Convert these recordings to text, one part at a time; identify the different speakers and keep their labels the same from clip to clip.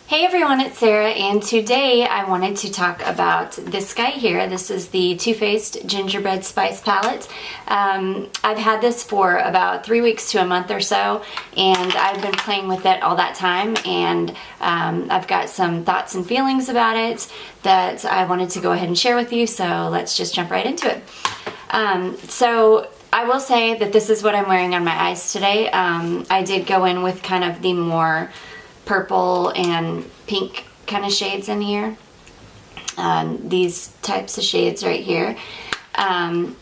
Speaker 1: Hey everyone, it's Sarah, and today I wanted to talk about this guy here. This is the Too Faced Gingerbread Spice palette. I've had this for about 3 weeks to a month or so, and I've been playing with it all that time, and I've got some thoughts and feelings about it that I wanted to go ahead and share with you, so let's just jump right into it. So I will say that this is what I'm wearing on my eyes today. I did go in with kind of the more purple and pink kind of shades in here. These types of shades right here. And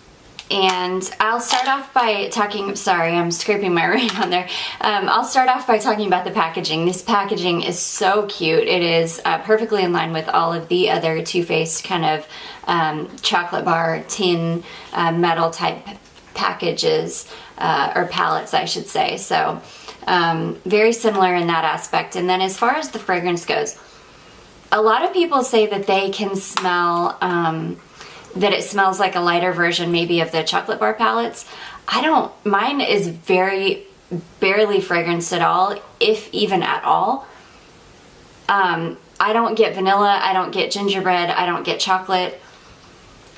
Speaker 1: I'll start off by talking, sorry, I'm scraping my rain on there. I'll start off by talking about the packaging. This packaging is so cute. It is perfectly in line with all of the other Too Faced kind of chocolate bar tin metal type packages, or palettes I should say. So very similar in that aspect. And then as far as the fragrance goes, a lot of people say that they can smell, that it smells like a lighter version maybe of the chocolate bar palettes. I don't, mine is very barely fragranced at all, if even at all. I don't get vanilla, I don't get gingerbread, I don't get chocolate.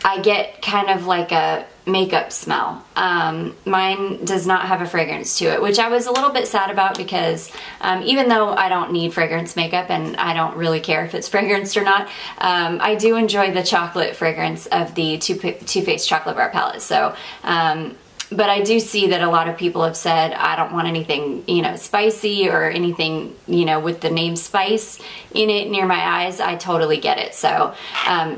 Speaker 1: I get kind of like a makeup smell. Mine does not have a fragrance to it, which I was a little bit sad about because even though I don't need fragrance makeup and I don't really care if it's fragranced or not, I do enjoy the chocolate fragrance of the Too Faced chocolate bar palette. So, but I do see that a lot of people have said, I don't want anything, you know, spicy or anything, you know, with the name spice in it near my eyes. I totally get it. So,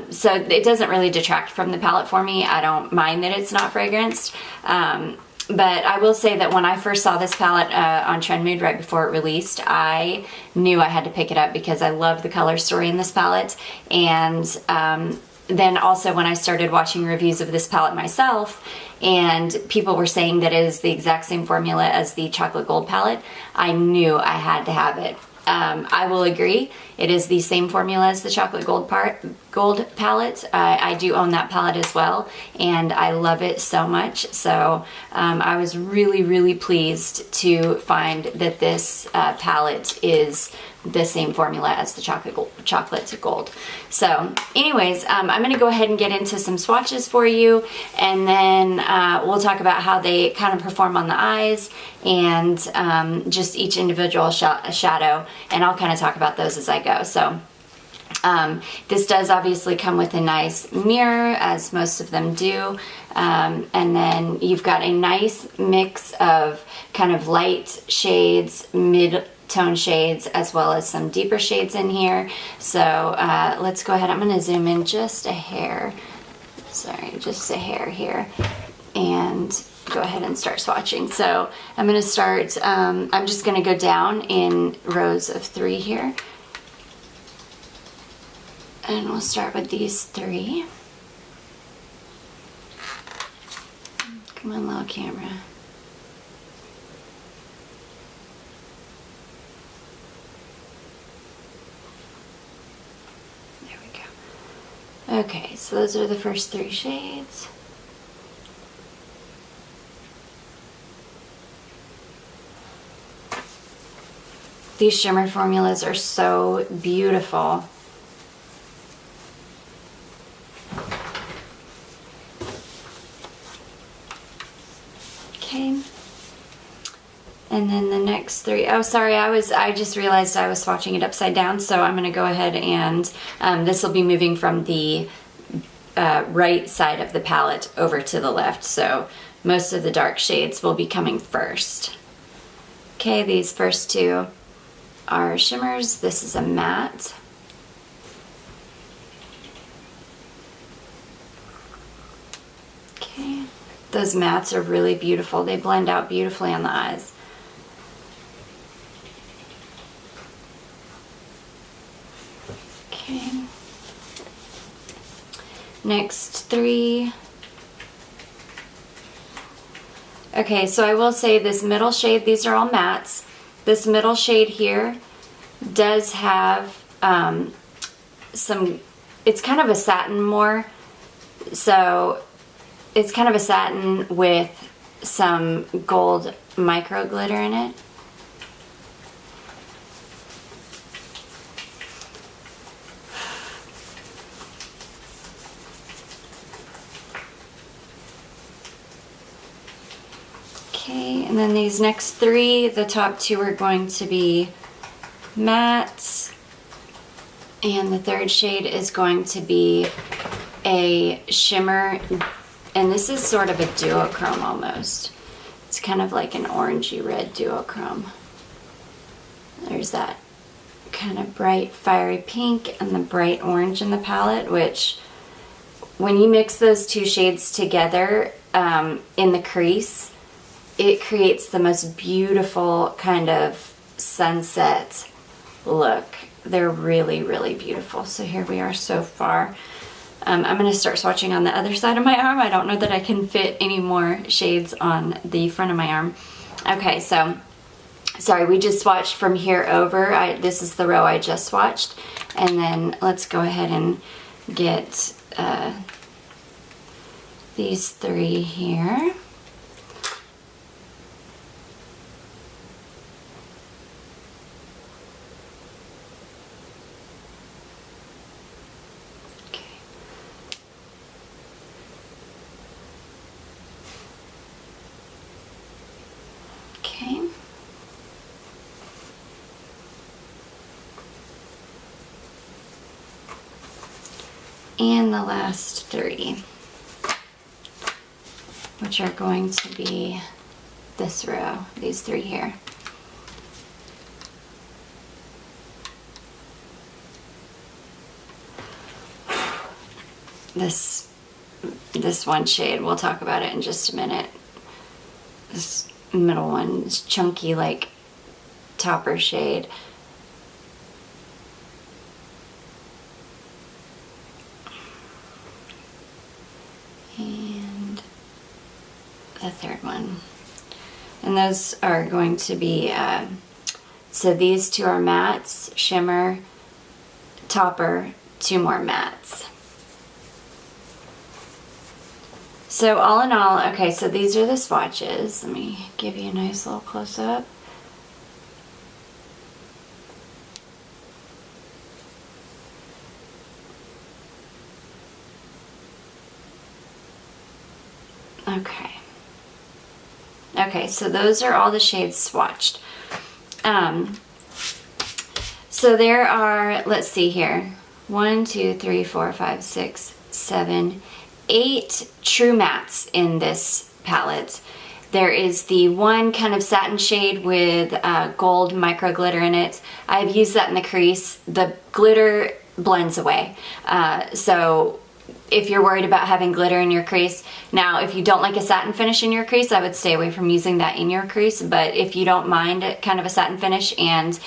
Speaker 1: so it doesn't really detract from the palette for me. I don't mind that it's not fragranced. But I will say that when I first saw this palette on Trend Mood right before it released, I knew I had to pick it up because I love the color story in this palette. And then also when I started watching reviews of this palette myself, and people were saying that it is the exact same formula as the chocolate gold palette, I knew I had to have it. I will agree, it is the same formula as the chocolate gold palette. I do own that palette as well, and I love it so much. So I was really pleased to find that this palette is the same formula as the chocolate gold. So anyways, I'm going to go ahead and get into some swatches for you, and then we'll talk about how they kind of perform on the eyes and just each individual shadow, and I'll kind of talk about those as I go. So this does obviously come with a nice mirror, as most of them do, and then you've got a nice mix of kind of light shades, mid-tone shades, as well as some deeper shades in here. So let's go ahead. I'm going to zoom in just a hair, sorry, just a hair here, and go ahead and start swatching. So I'm going to start, I'm just going to go down in rows of 3 here. And we'll start with these 3. Come on, little camera. There we go. Okay, so those are the first 3 shades. These shimmer formulas are so beautiful. Okay, and then the next 3, oh sorry, I just realized I was swatching it upside down, so I'm going to go ahead and this will be moving from the right side of the palette over to the left, so most of the dark shades will be coming first. Okay, these first 2 are shimmers. This is a matte. Okay. Those mattes are really beautiful. They blend out beautifully on the eyes. Okay. Next 3. Okay, so I will say this middle shade, these are all mattes. This middle shade here does have some, it's kind of a satin more. So it's kind of a satin with some gold micro glitter in it. Okay, and then these next three, the top two are going to be mattes, and the third shade is going to be a shimmer, and this is sort of a duochrome almost. It's kind of like an orangey red duochrome. There's that kind of bright fiery pink and the bright orange in the palette, which when you mix those two shades together in the crease, it creates the most beautiful kind of sunset look. They're really, really beautiful. So here we are so far. I'm going to start swatching on the other side of my arm. I don't know that I can fit any more shades on the front of my arm. Okay, so sorry, we just swatched from here over. This is the row I just swatched. And then let's go ahead and get these three here. Okay. And the last three, which are going to be this row, these three here. This one shade, we'll talk about it in just a minute. This middle one is chunky, like topper shade. And the third one. And those are going to be, so these two are mattes, shimmer, topper, two more mattes. So all in all, okay, so these are the swatches. Let me give you a nice little close-up. Okay. Okay, so those are all the shades swatched. So there are, let's see here, 1, 2, 3, 4, 5, 6, 7, 8 true mattes in this palette. There is the one kind of satin shade with gold micro glitter in it. I've used that in the crease. The glitter blends away. So if you're worried about having glitter in your crease, now if you don't like a satin finish in your crease, I would stay away from using that in your crease. But if you don't mind kind of a satin finish and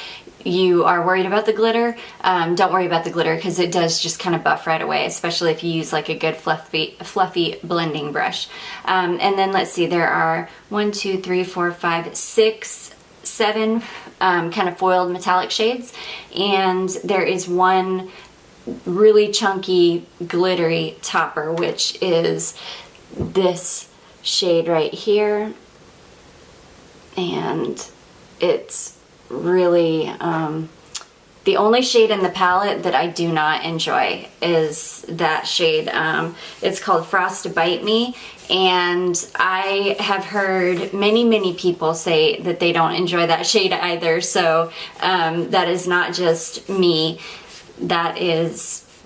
Speaker 1: you are worried about the glitter, don't worry about the glitter because it does just kind of buff right away, especially if you use like a good fluffy blending brush. And then let's see, there are 1, 2, 3, 4, 5, 6, 7 kind of foiled metallic shades, and there is one really chunky glittery topper, which is this shade right here, and it's really the only shade in the palette that I do not enjoy is that shade. It's called Frostbite Me, and I have heard many people say that they don't enjoy that shade either, so that is not just me. That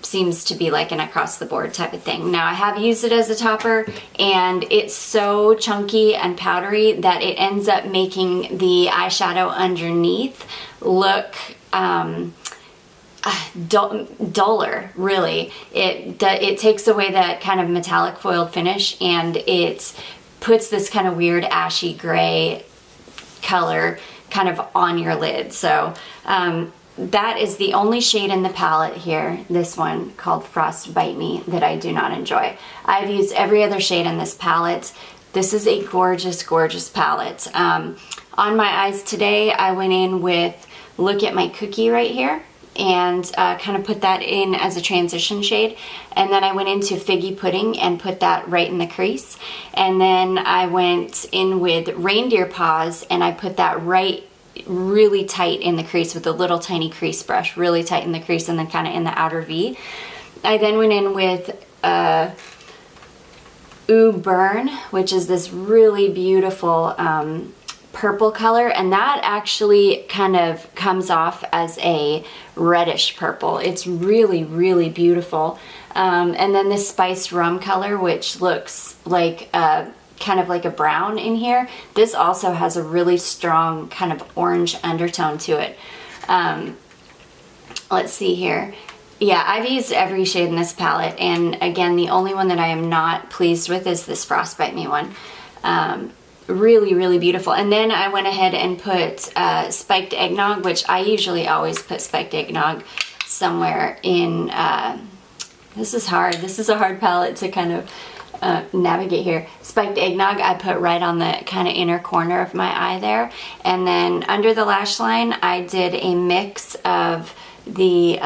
Speaker 1: seems to be like an across the board type of thing. Now I have used it as a topper, and it's so chunky and powdery that it ends up making the eyeshadow underneath look duller, really. It takes away that kind of metallic foiled finish, and it puts this kind of weird ashy gray color kind of on your lid. So that is the only shade in the palette here, this one called Frostbite Me, that I do not enjoy. I've used every other shade in this palette. This is a gorgeous, gorgeous palette. On my eyes today, I went in with Look at My Cookie right here, and kind of put that in as a transition shade. And then I went into Figgy Pudding and put that right in the crease. And then I went in with Reindeer Paws, and I put that right really tight in the crease with a little tiny crease brush, really tight in the crease and then kind of in the outer V. I then went in with Ooh Burn, which is this really beautiful purple color, and that actually kind of comes off as a reddish purple. It's really, really beautiful. And then this spiced rum color, which looks like kind of like a brown in here. This also has a really strong kind of orange undertone to it. Let's see here. Yeah, I've used every shade in this palette, and again, the only one that I am not pleased with is this Frostbite Me one. Really, really beautiful. And then I went ahead and put Spiked Eggnog, which I usually always put Spiked Eggnog somewhere in, this is hard. This is a hard palette to kind of navigate here. Spiked Eggnog I put right on the kind of inner corner of my eye there. And then under the lash line, I did a mix of the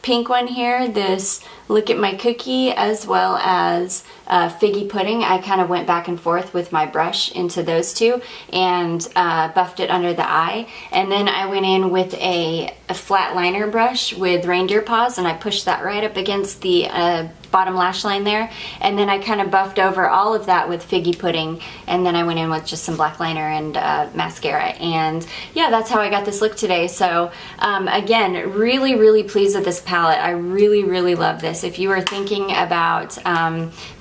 Speaker 1: pink one here, this Look at My Cookie, as well as Figgy Pudding. I kind of went back and forth with my brush into those two and buffed it under the eye. And then I went in with a flat liner brush with reindeer paws, and I pushed that right up against the bottom lash line there. And then I kind of buffed over all of that with Figgy Pudding, and then I went in with just some black liner and mascara. And yeah, that's how I got this look today. So again, really, really pleased with this palette. I really, really love this. If you are thinking about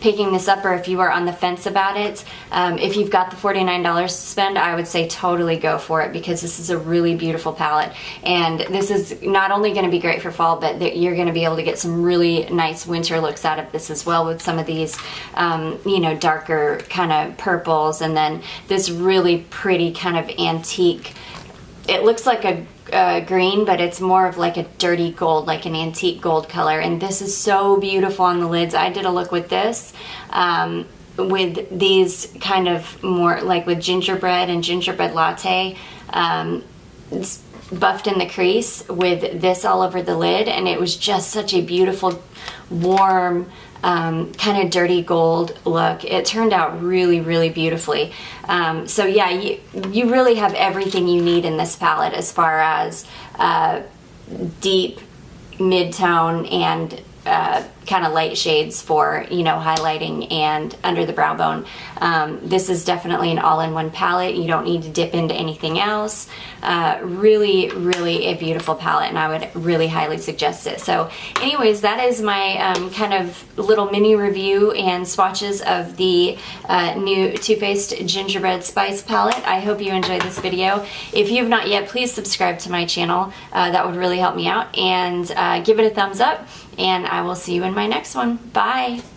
Speaker 1: picking this up, or if you are on the fence about it, if you've got the $49 to spend, I would say totally go for it, because this is a really beautiful palette. And this is not only going to be great for fall, but you're going to be able to get some really nice winter looks out of this as well, with some of these you know, darker kind of purples, and then this really pretty kind of antique, it looks like a green, but it's more of like a dirty gold, like an antique gold color. And this is so beautiful on the lids. I did a look with this with these kind of more like with gingerbread and gingerbread latte, buffed in the crease with this all over the lid, and it was just such a beautiful, warm, kind of dirty gold look. It turned out really, really beautifully. So yeah, you really have everything you need in this palette as far as deep, mid-tone, and kind of light shades for, you know, highlighting and under the brow bone. This is definitely an all-in-one palette. You don't need to dip into anything else. Really, really a beautiful palette, and I would really highly suggest it. So anyways, that is my kind of little mini review and swatches of the new Too Faced Gingerbread Spice palette. I hope you enjoyed this video. If you have not yet, please subscribe to my channel. That would really help me out, and give it a thumbs up, and I will see you in my next one. Bye!